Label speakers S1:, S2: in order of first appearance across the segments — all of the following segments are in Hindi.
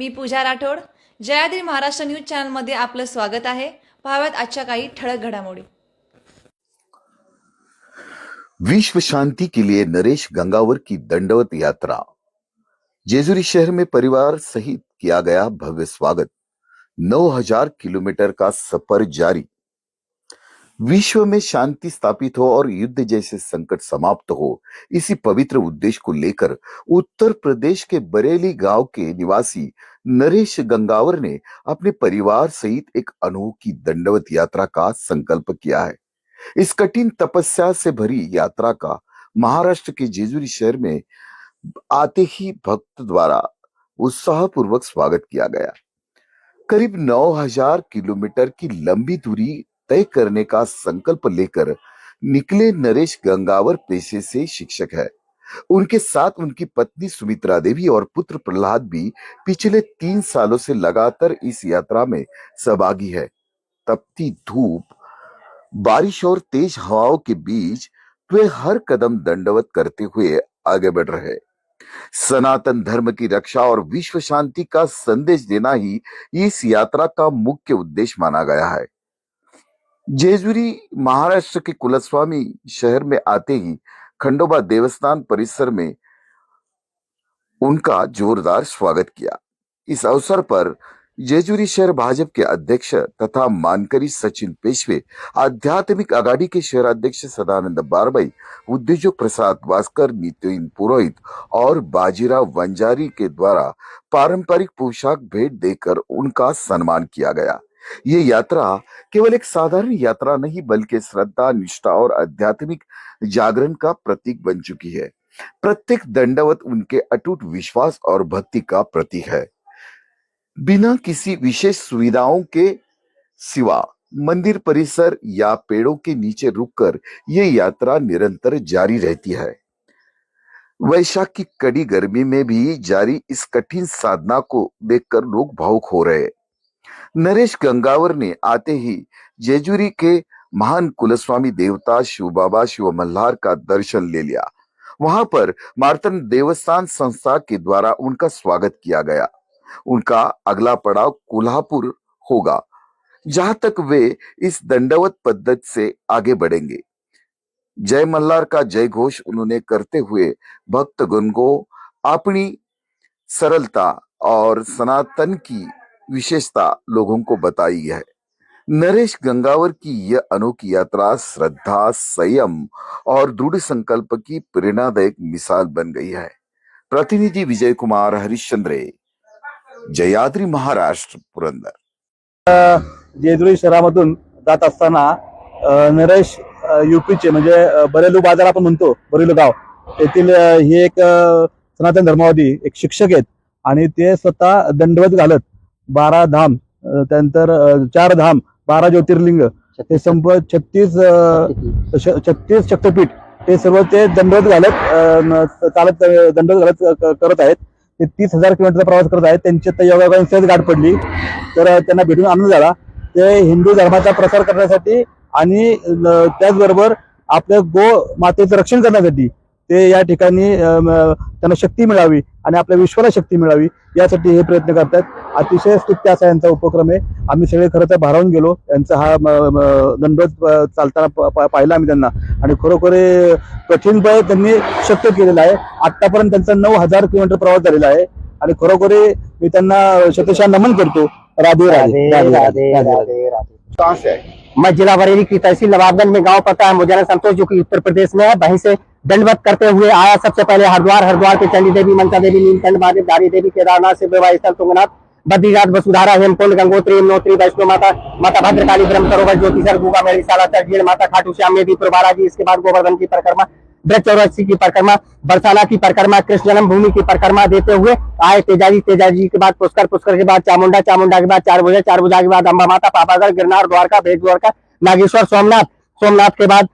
S1: मी पूजा राठोड. जयाद्री महाराष्ट्र न्यूज चॅनलमध्ये आपलं स्वागत आहे. पाहाव्यात आजच्या काही ठळक घडामोडी.
S2: विश्व शांति के लिए नरेश गंगावर की दंडवत यात्रा। जेजुरी शहर में परिवार सहित किया गया भव्य स्वागत। 9000 किलोमीटर का सफर जारी। विश्व में शांति स्थापित हो और युद्ध जैसे संकट समाप्त हो, इसी पवित्र उद्देश्य को लेकर उत्तर प्रदेश के बरेली गांव के निवासी नरेश गंगावर ने अपने परिवार सहित एक अनोखी दंडवत यात्रा का संकल्प किया है। इस कठिन तपस्या से भरी यात्रा का महाराष्ट्र के जेजुरी शहर में आते ही भक्त द्वारा उत्साहपूर्वक स्वागत किया गया। करीब 9000 किलोमीटर की लंबी दूरी तय करने का संकल्प लेकर निकले नरेश गंगावर पेशे से शिक्षक है। उनके साथ उनकी पत्नी सुमित्रा देवी और पुत्र प्रहलाद भी पिछले 3 सालों से लगातार इस यात्रा में सहभागी है। तपती धूप, बारिश और तेज हवाओं के बीच वे हर कदम दंडवत करते हुए आगे बढ़ रहे। सनातन धर्म की रक्षा और विश्व शांति का संदेश देना ही इस यात्रा का मुख्य उद्देश्य माना गया है। जेजुरी महाराष्ट्र के कुलस्वामी शहर में आते ही खंडोबा देवस्थान परिसर में उनका जोरदार स्वागत किया। इस अवसर पर जेजुरी शहर भाजपा के अध्यक्ष तथा मानकरी सचिन पेशवे, आध्यात्मिक आघाड़ी के शहर अध्यक्ष सदानंद बारबाई, उद्योजक प्रसाद वास्कर, नितिन पुरोहित और बाजीराव वंजारी के द्वारा पारंपरिक पोशाक भेंट देकर उनका सम्मान किया गया। ये यात्रा केवल एक साधारण यात्रा नहीं बल्कि श्रद्धा, निष्ठा और आध्यात्मिक जागरण का प्रतीक बन चुकी है। प्रत्येक दंडवत उनके अटूट विश्वास और भक्ति का प्रतीक है। बिना किसी विशेष सुविधाओं के सिवा मंदिर परिसर या पेड़ों के नीचे रुककर यह यात्रा निरंतर जारी रहती है। वैशाख की कड़ी गर्मी में भी जारी इस कठिन साधना को देखकर लोग भावुक हो रहे। नरेश गंगावर ने आते ही जेजुरी के महान कुलस्वामी देवता शिव बाबा शिव मल्हार का दर्शन ले लिया। वहां पर मार्तंड देवस्थान संस्था के द्वारा उनका स्वागत किया गया। उनका अगला पड़ाव कोल्हापुर होगा, जहां तक वे इस दंडवत पद्धति से आगे बढ़ेंगे। जय मल्हार का जय घोष उन्होंने करते हुए भक्तगण को अपनी सरलता और सनातन की विशेषता लोगों को बताई है। नरेश गंगावर की यह अनोखी यात्रा श्रद्धा, संयम और दृढ़ संकल्प की प्रेरणादायक मिसाल बन गई है। प्रतिनिधि विजय कुमार हरिश्चंद्रे, जयाद्री महाराष्ट्र, पुरंदर।
S3: जेजुरी शहरामधून जात असताना नरेश यूपीचे म्हणजे बरेलू बाजार आपण म्हणतो, बरेलू गाव येथील हे एक सनातन धर्मावादी एक शिक्षक आहेत आणि ते स्वतः दंडवत घालत 12 धाम, त्यानंतर 4 धाम, 12 ज्योतिर्लिंग, ते 36 शक्तिपीठ, ते सर्व ते दंडवत घालत चालत दंडवत घालत करत आहेत। ते 30,000 किलोमीटरचा प्रवास करत आहेत। त्यांची आता योगायोगाने सहज गाठ पडली, तर त्यांना भेटून आनंद झाला। ते हिंदू धर्माचा प्रसार करण्यासाठी आणि त्याचबरोबर आपल्या गो मातेचं रक्षण करण्यासाठी ते या ठिकाणी त्यांना शक्ती मिळावी आणि आपल्या विश्वाला शक्ती मिळावी यासाठी हे प्रयत्न करतात। अतिशय स्तुत्य असा यांचा उपक्रम आहे। आम्ही सगळे खरं तर भारावून गेलो यांचा हा दंडवत चालताना पाहिला आम्ही त्यांना, आणि खरोखर कठीण बळ त्यांनी शक्य केलेलं आहे। आतापर्यंत त्यांचा 9000 किलोमीटर प्रवास झालेला आहे आणि खरोखर मी त्यांना शतशः नमन करतो। राधे राधे राधे राधे राधे राधे।
S2: कहां से आए?
S4: मैं जिला बरेली की तहसील नवाबगंज में गांव पता है मुजाना संतोष, जो कि उत्तर प्रदेश में है। वहीं से दंडवत करते हुए आया सबसे पहले हरिद्वार के चंडी देवी, मनसा देवी, नीलकंठ महादेव, धारी देवी, केदारनाथ से विवाह स्थल तुंगनाथ, बद्रीनाथ, वसुधारा, हेमकुंड, गंगोत्री, यमुनोत्री, वैष्णो माता, माता भद्रकाली, ब्रह्म सरोवर, ज्योतिसर, गुगा मेरी साला, तटगीर माता, खाटू श्याम, मेदीपुर बालाजी। इसके बाद गोवर्धन की परिक्रमा, ब्रज चौरासी की परिक्रमा, बरसाना की परिक्रमा, कृष्ण जन्मभूमि की परिक्रमा देते हुए आए तेजाजी के बाद पुष्कर के बाद चामुंडा के बाद चार भुजा के बाद अम्बा माता, पापागढ़, गिरनार, द्वारका, भेट द्वारका, नागेश्वर, सोमनाथ के बाद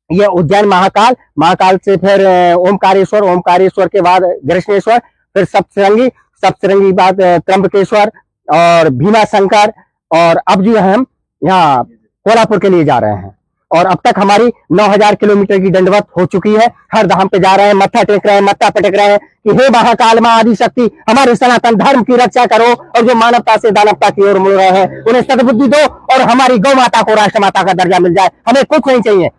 S4: ये उज्जैन, महाकाल से फिर ओमकारेश्वर के बाद कृष्णेश्वर, फिर सप्तशृंगी बाद त्र्यंबकेश्वर और भीमा शंकर, और अब जो हम यहाँ कोल्हापुर के लिए जा रहे हैं। और अब तक हमारी 9000 किलोमीटर की दंडवत हो चुकी है। हर धाम पे जा रहे हैं, मत्था टेक रहे हैं, मत्था पटक रहे हैं कि हे महाकाल मां आदि शक्ति, हमारे सनातन धर्म की रक्षा करो, और जो मानवता से दानवता की ओर मुड़ रहे हैं उन्हें सद्बुद्धि दो, और हमारी गौ माता को राष्ट्र माता का दर्जा मिल जाए। हमें कुछ नहीं चाहिए,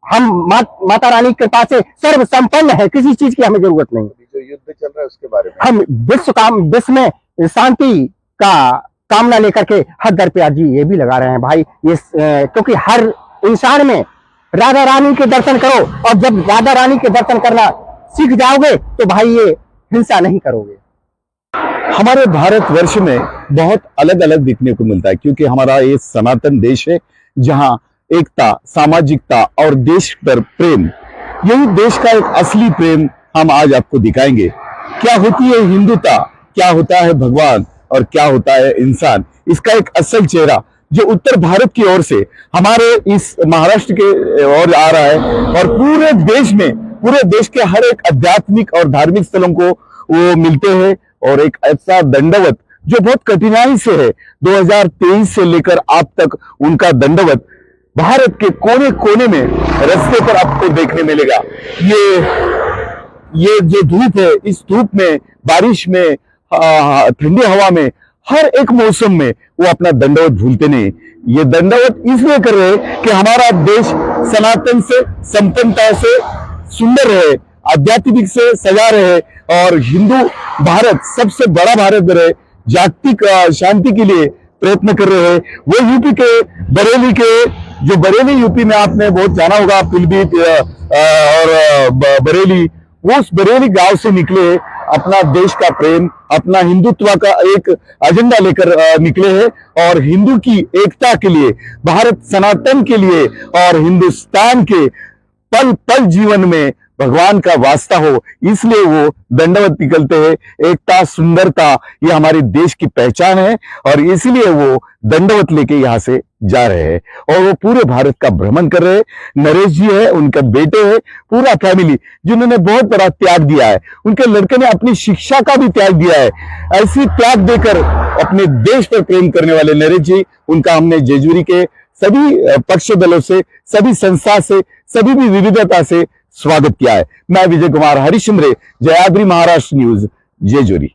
S4: हम माता रानी के पास से सर्व संपन्न है, किसी चीज की हमें जरूरत नहीं।
S2: जो युद्ध चल रहा है उसके बारे में
S4: हम विश्व में शांति का कामना लेकर के हर दर पे आज ये भी लगा रहे हैं भाई। ये क्योंकि हर इंसान में राधा रानी के दर्शन करो, और जब राधा रानी के दर्शन करना सीख जाओगे तो भाई ये हिंसा नहीं करोगे।
S3: हमारे भारतवर्ष में बहुत अलग अलग दिखने को मिलता है, क्योंकि हमारा ये सनातन देश है जहां एकता, सामाजिकता और देश पर प्रेम, यही देश का एक असली प्रेम हम आज आपको दिखाएंगे। क्या होती है हिंदुता, क्या होता है भगवान, और क्या होता है इंसान, इसका एक असल चेहरा जो उत्तर भारत की ओर से हमारे इस महाराष्ट्र के ओर आ रहा है, और पूरे देश में, पूरे देश के हर एक आध्यात्मिक और धार्मिक स्थलों को वो मिलते हैं। और एक ऐसा दंडवत जो बहुत कठिनाई से है, 2023 से लेकर अब तक उनका दंडवत भारत के कोने कोने में रास्ते पर आपको देखने मिलेगा। ये जो धूप है, इस धूप में, बारिश में, ठंडी हवा में, हर एक मौसम में वो अपना दंडवत भूलते नहीं। ये दंडवत इसलिए कर रहे हैं कि हमारा देश सनातन से, संपन्नता से सुंदर रहे, आध्यात्मिक से सजा रहे, और हिंदू भारत सबसे बड़ा भारत रहे, जागतिक शांति के लिए प्रयत्न कर रहे हैं। वो यूपी के बरेली के, जो बरेली यूपी में आपने बहुत जाना होगा, पीलीभीत और बरेली, वो उस बरेली गांव से निकले, अपना देश का प्रेम, अपना हिंदुत्व का एक एजेंडा लेकर निकले हैं, और हिंदू की एकता के लिए, भारत सनातन के लिए, और हिंदुस्तान के पल पल जीवन में भगवान का वास्ता हो, इसलिए वो दंडवत निकलते हैं। एकता, सुंदरता, ये हमारे देश की पहचान है, और इसलिए वो दंडवत लेके यहाँ से जा रहे हैं, और वो पूरे भारत का भ्रमण कर रहे हैं। नरेश जी है, उनका बेटे है, पूरा फैमिली जिन्होंने बहुत बड़ा त्याग दिया है। उनके लड़के ने अपनी शिक्षा का भी त्याग दिया है। ऐसी त्याग देकर अपने देश पर प्रेम करने वाले नरेश जी, उनका हमने जेजुरी के सभी पक्ष दलों से, सभी संस्था से, सभी भी विविधता से स्वागत किया है। मैं विजय कुमार हरिश्चंद्र, जयाद्री महाराष्ट्र न्यूज, जेजुरी।